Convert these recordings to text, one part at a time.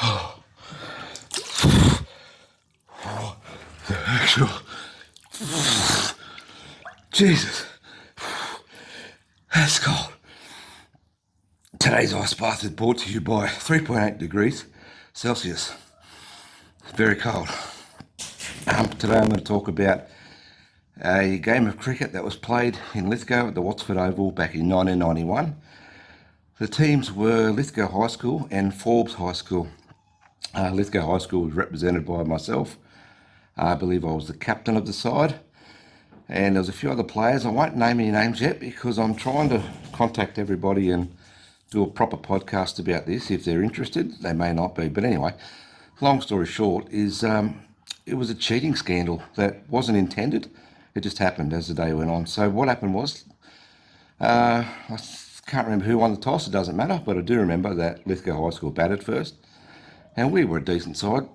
The actual Jesus, that's cold. Today's ice bath is brought to you by 3.8 degrees Celsius. Very cold. Today I'm going to talk about a game of cricket that was played in Lithgow at the Watford Oval back in 1991. The teams were Lithgow High School and Forbes High School. Lithgow High School was represented by myself. I believe I was the captain of the side. And there was a few other players. I won't name any names yet because I'm trying to contact everybody and do a proper podcast about this. If they're interested, they may not be. But anyway, long story short is it was a cheating scandal that wasn't intended. It just happened as the day went on. So what happened was, I can't remember who won the toss. It doesn't matter. But I do remember that Lithgow High School batted first. And we were a decent side.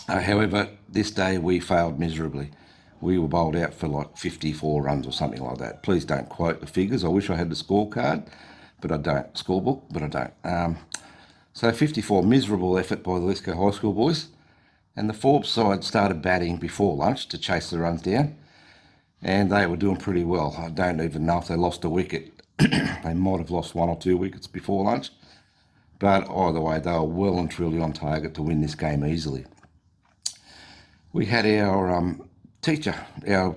However, this day we failed miserably. We were bowled out for like 54 runs or something like that. Please don't quote the figures. I wish I had the scorecard, but I don't. Scorebook, but I don't. So 54, miserable effort by the Lithgow High School boys. And the Forbes side started batting before lunch to chase the runs down. And they were doing pretty well. I don't even know if they lost a wicket. They might have lost 1 or 2 wickets before lunch. But either way, they were well and truly on target to win this game easily. We had our teacher, our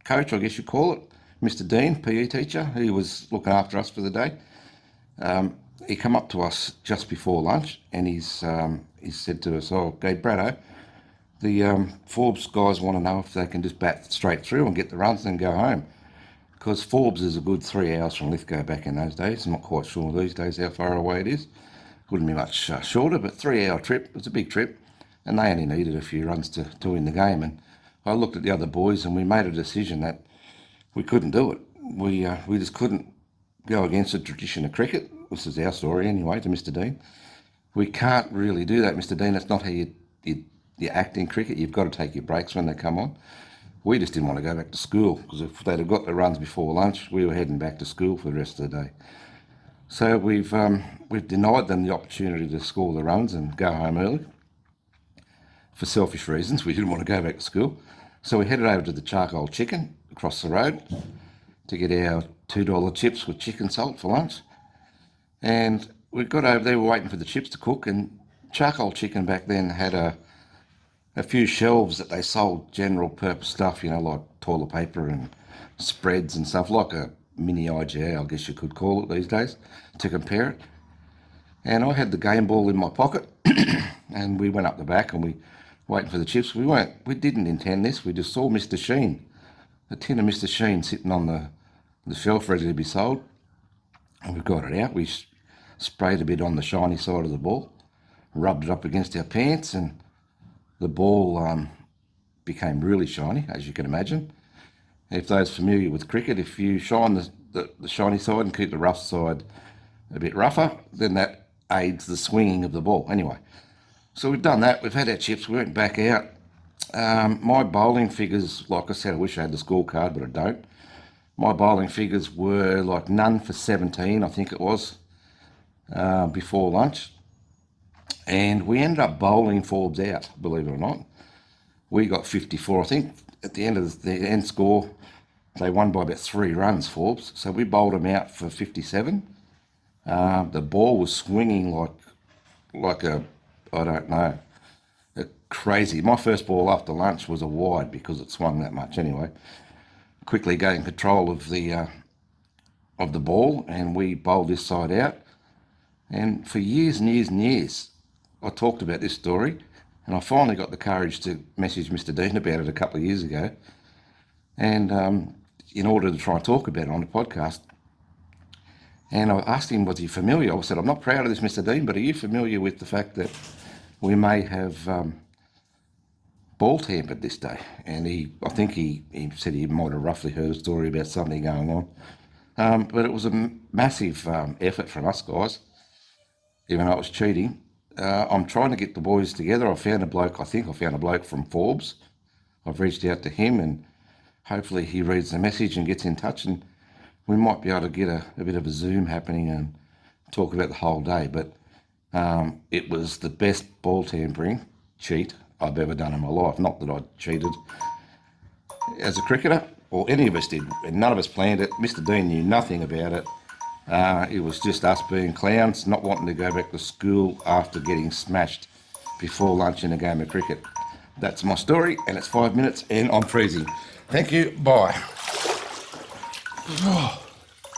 coach, I guess you call it, Mr. Dean, PE teacher. He was looking after us for the day. He come up to us just before lunch and he said to us, "Oh, okay, Braddo, the Forbes guys want to know if they can just bat straight through and get the runs and go home." Because Forbes is a good 3 hours from Lithgow back in those days. I'm not quite sure these days how far away it is. Wouldn't be much shorter, but 3 hour trip. It was a big trip. And they only needed a few runs to win the game. And I looked at the other boys and we made a decision that we couldn't do it. We just couldn't go against the tradition of cricket. This is our story anyway to Mr. Dean. We can't really do that, Mr. Dean. That's not how you act in cricket. You've got to take your breaks when they come on. We just didn't want to go back to school because if they'd have got the runs before lunch, we were heading back to school for the rest of the day. So we've denied them the opportunity to score the runs and go home early. For selfish reasons, we didn't want to go back to school. So we headed over to the Charcoal Chicken across the road to get our $2 chips with chicken salt for lunch. And we got over there, we were waiting for the chips to cook, and Charcoal Chicken back then had a few shelves that they sold general purpose stuff, like toilet paper and spreads and stuff, like a mini IGA, I guess you could call it these days, to compare it. And I had the game ball in my pocket, and we went up the back and we waiting for the chips. We didn't intend this. We just saw Mr. Sheen, a tin of Mr. Sheen sitting on the shelf ready to be sold. And we got it out. We sprayed a bit on the shiny side of the ball, rubbed it up against our pants, and the ball became really shiny, as you can imagine. If those familiar with cricket, if you shine the shiny side and keep the rough side a bit rougher, then that aids the swinging of the ball. Anyway, so we've done that. We've had our chips. We went back out. My bowling figures, like I said, I wish I had the scorecard, but I don't. My bowling figures were like none for 17, I think it was, before lunch. And we ended up bowling Forbes out, believe it or not. We got 54. I think at the end of the end score, they won by about 3 runs, Forbes. So we bowled them out for 57. The ball was swinging like I don't know, crazy. My first ball after lunch was a wide because it swung that much anyway. Quickly gained control of the ball and we bowled this side out. And for years and years and years, I talked about this story, and I finally got the courage to message Mr. Dean about it a couple of years ago. And in order to try and talk about it on the podcast, and I asked him, was he familiar? I said, "I'm not proud of this, Mr. Dean, but are you familiar with the fact that we may have ball tampered this day?" And I think he said he might have roughly heard a story about something going on. But it was a massive effort from us guys, even though it was cheating. I'm trying to get the boys together. I found a bloke from Forbes. I've reached out to him and hopefully he reads the message and gets in touch, and we might be able to get a bit of a Zoom happening and talk about the whole day. But It was the best ball tampering cheat I've ever done in my life. Not that I cheated as a cricketer, or any of us did, and none of us planned it. Mr. Dean knew nothing about it. It was just us being clowns, not wanting to go back to school after getting smashed before lunch in a game of cricket. That's my story, and it's 5 minutes, and I'm freezing. Thank you. Bye.